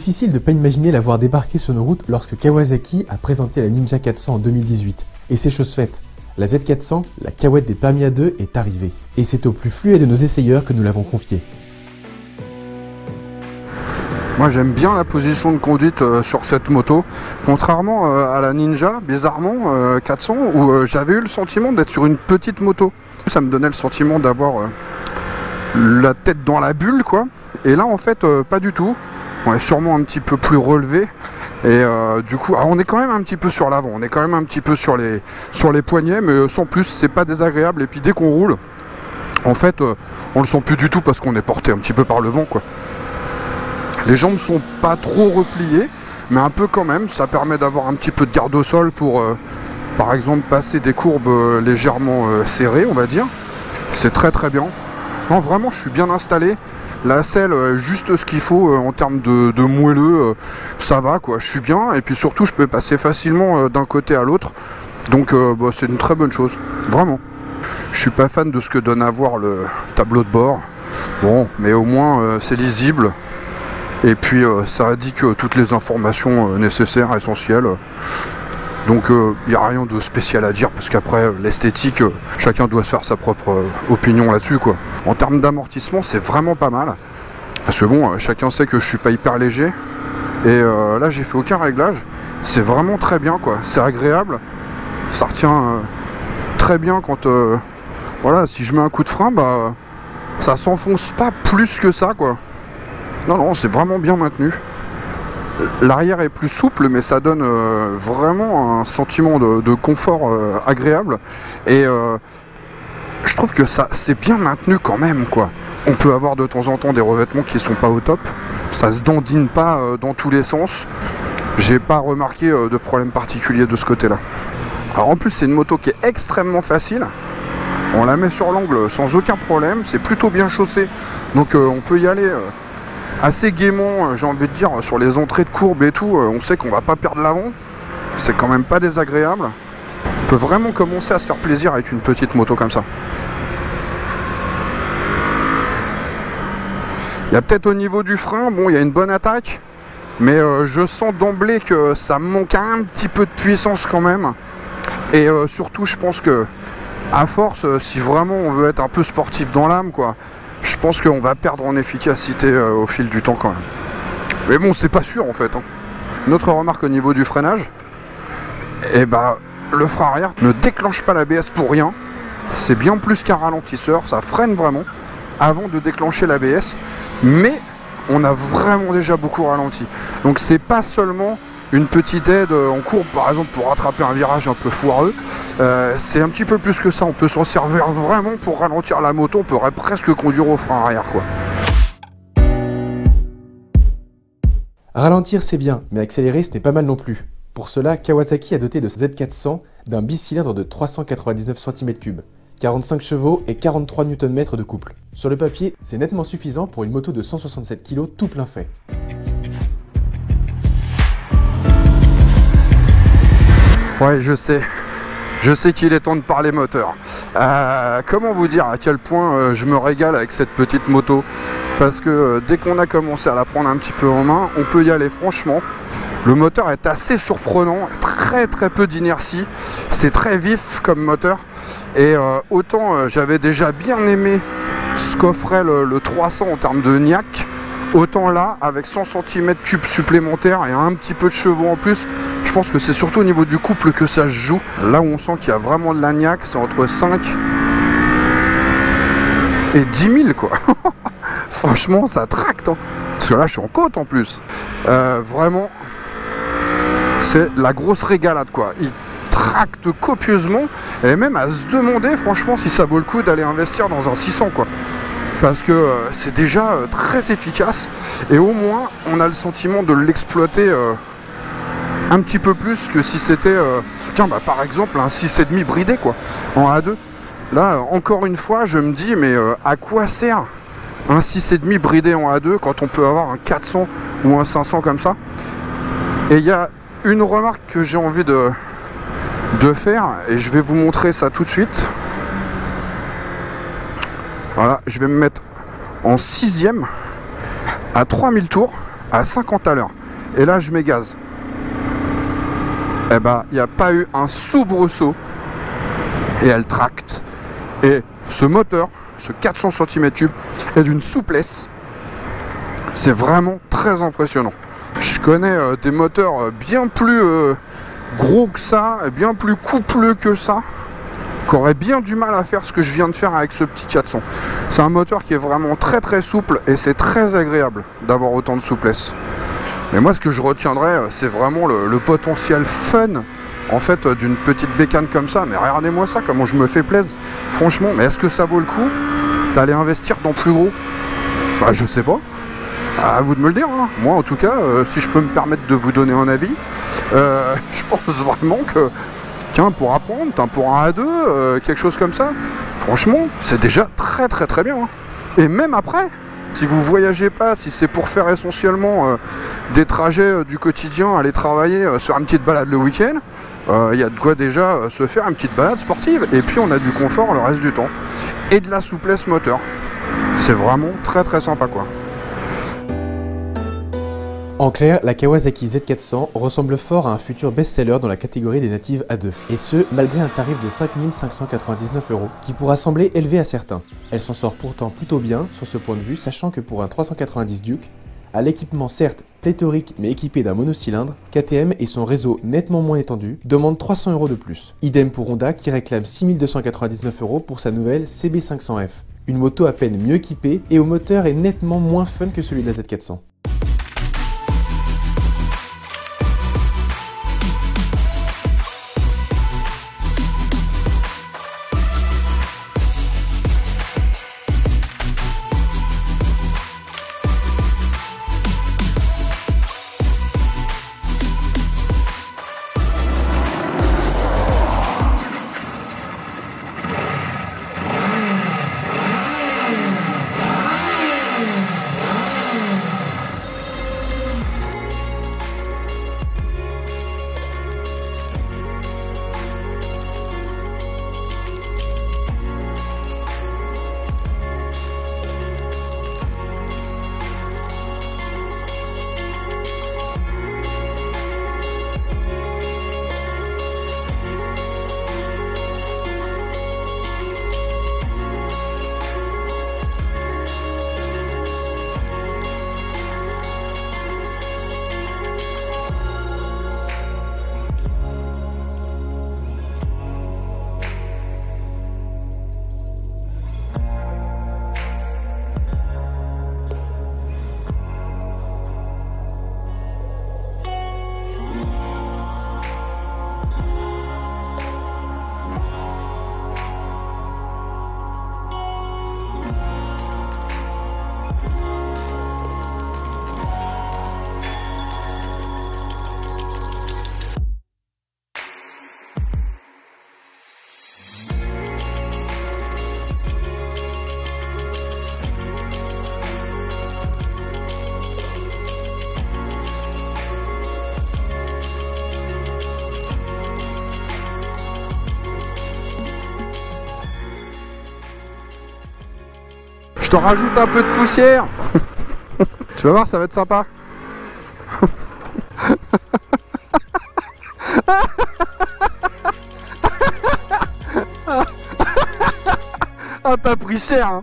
Difficile de ne pas imaginer la voir débarquer sur nos routes lorsque Kawasaki a présenté la Ninja 400 en 2018. Et c'est chose faite. La Z400, la Kawette des permis A2, est arrivée. Et c'est au plus fluet de nos essayeurs que nous l'avons confiée. Moi j'aime bien la position de conduite sur cette moto, contrairement à la Ninja, bizarrement, 400, où j'avais eu le sentiment d'être sur une petite moto. Ça me donnait le sentiment d'avoir la tête dans la bulle, quoi. Et là en fait pas du tout. On est sûrement un petit peu plus relevé. Et du coup, on est quand même un petit peu sur l'avant, on est quand même un petit peu sur les poignets, mais sans plus, c'est pas désagréable. Et puis dès qu'on roule, en fait, on le sent plus du tout parce qu'on est porté un petit peu par le vent, quoi. Les jambes sont pas trop repliées, mais un peu quand même. Ça permet d'avoir un petit peu de garde au sol pour, par exemple, passer des courbes légèrement serrées, on va dire. C'est très très bien. Non, vraiment, je suis bien installé. La selle, juste ce qu'il faut en termes de moelleux, ça va quoi, je suis bien. Et puis surtout, je peux passer facilement d'un côté à l'autre. Donc c'est une très bonne chose, vraiment. Je suis pas fan de ce que donne à voir le tableau de bord. Bon, mais au moins c'est lisible. Et puis ça indique toutes les informations nécessaires, essentielles. Donc il n'y a rien de spécial à dire, parce qu'après l'esthétique, chacun doit se faire sa propre opinion là-dessus, quoi. En termes d'amortissement, c'est vraiment pas mal. Parce que bon, chacun sait que je suis pas hyper léger. Et là, j'ai fait aucun réglage. C'est vraiment très bien, quoi. C'est agréable. Ça retient très bien quand... voilà, si je mets un coup de frein, bah ça s'enfonce pas plus que ça, quoi. Non, non, c'est vraiment bien maintenu. L'arrière est plus souple, mais ça donne vraiment un sentiment de confort agréable. Et je trouve que ça c'est bien maintenu quand même, quoi. On peut avoir de temps en temps des revêtements qui sont pas au top. Ça se dandine pas dans tous les sens. J'ai pas remarqué de problème particulier de ce côté-là. Alors en plus, c'est une moto qui est extrêmement facile. On la met sur l'angle sans aucun problème. C'est plutôt bien chaussé. Donc on peut y aller... assez gaiement, j'ai envie de dire, sur les entrées de courbe et tout, on sait qu'on va pas perdre l'avant, c'est quand même pas désagréable. On peut vraiment commencer à se faire plaisir avec une petite moto comme ça. Il y a peut-être au niveau du frein, bon, il y a une bonne attaque, mais je sens d'emblée que ça manque un petit peu de puissance quand même. Et surtout, je pense que, à force, si vraiment on veut être un peu sportif dans l'âme, quoi, je pense qu'on va perdre en efficacité au fil du temps quand même. Mais bon, c'est pas sûr en fait. Une autre remarque au niveau du freinage, et bah, le frein arrière ne déclenche pas l'ABS pour rien. C'est bien plus qu'un ralentisseur, ça freine vraiment avant de déclencher l'ABS. Mais on a vraiment déjà beaucoup ralenti. Donc c'est pas seulement une petite aide en courbe, par exemple, pour rattraper un virage un peu foireux. C'est un petit peu plus que ça. On peut s'en servir vraiment pour ralentir la moto. On pourrait presque conduire au frein arrière, quoi. Ralentir c'est bien, mais accélérer ce n'est pas mal non plus. Pour cela, Kawasaki a doté de Z400 d'un bicylindre de 399 cm3, 45 chevaux et 43 Nm de couple. Sur le papier, c'est nettement suffisant pour une moto de 167 kg tout plein fait. Ouais, je sais qu'il est temps de parler moteur. Comment vous dire à quel point je me régale avec cette petite moto, parce que dès qu'on a commencé à la prendre un petit peu en main, on peut y aller franchement. Le moteur est assez surprenant, très peu d'inertie, c'est très vif comme moteur. Et autant j'avais déjà bien aimé ce qu'offrait le 300 en termes de niaque, autant là, avec 100 cm3 supplémentaires et un petit peu de chevaux en plus, je pense que c'est surtout au niveau du couple que ça se joue. Là où on sent qu'il y a vraiment de la niaque, c'est entre 5 et 10 000, quoi. Franchement, ça tracte, hein. Parce que là, je suis en côte en plus. Vraiment, c'est la grosse régalade, quoi. Il tracte copieusement, et même à se demander, franchement, si ça vaut le coup d'aller investir dans un 600, quoi. Parce que c'est déjà très efficace, et au moins, on a le sentiment de l'exploiter un petit peu plus que si c'était, tiens, bah, par exemple, un 6,5 bridé, quoi, en A2. Là, encore une fois, je me dis, mais à quoi sert un 6,5 bridé en A2 quand on peut avoir un 400 ou un 500 comme ça? Et il y a une remarque que j'ai envie de faire, et je vais vous montrer ça tout de suite. Voilà, je vais me mettre en 6e à 3000 tours. à 50 à l'heure. Et là, je m'égaze. Eh ben, il n'y a pas eu un soubresaut. Et elle tracte. Et ce moteur, ce 400 cm3, est d'une souplesse. C'est vraiment très impressionnant. Je connais des moteurs bien plus gros que ça, et bien plus coupleux que ça, qui auraient bien du mal à faire ce que je viens de faire avec ce petit 400. C'est un moteur qui est vraiment très très souple et c'est très agréable d'avoir autant de souplesse. Mais moi, ce que je retiendrai, c'est vraiment le potentiel fun en fait d'une petite bécane comme ça. Mais regardez-moi ça, comment je me fais plaisir. Franchement, mais est-ce que ça vaut le coup d'aller investir dans plus gros? Bah, je sais pas. À vous de me le dire, hein. Moi en tout cas, si je peux me permettre de vous donner un avis, je pense vraiment que, tiens, pour apprendre, pour un A2, quelque chose comme ça, franchement, c'est déjà très très très bien. Hein. Et même après, si vous voyagez pas, si c'est pour faire essentiellement des trajets du quotidien, aller travailler sur une petite balade le week-end, il y a de quoi déjà se faire une petite balade sportive, et puis on a du confort le reste du temps, et de la souplesse moteur. C'est vraiment très très sympa quoi. En clair, la Kawasaki Z400 ressemble fort à un futur best-seller dans la catégorie des natives A2, et ce, malgré un tarif de 5 599 €, qui pourra sembler élevé à certains. Elle s'en sort pourtant plutôt bien sur ce point de vue, sachant que pour un 390 Duke, à l'équipement certes pléthorique mais équipé d'un monocylindre, KTM et son réseau nettement moins étendu demandent 300 € de plus. Idem pour Honda qui réclame 6 299 € pour sa nouvelle CB500F. Une moto à peine mieux équipée et au moteur est nettement moins fun que celui de la Z400. Je te rajoute un peu de poussière. Tu vas voir, ça va être sympa. Ah, t'as pris cher, hein.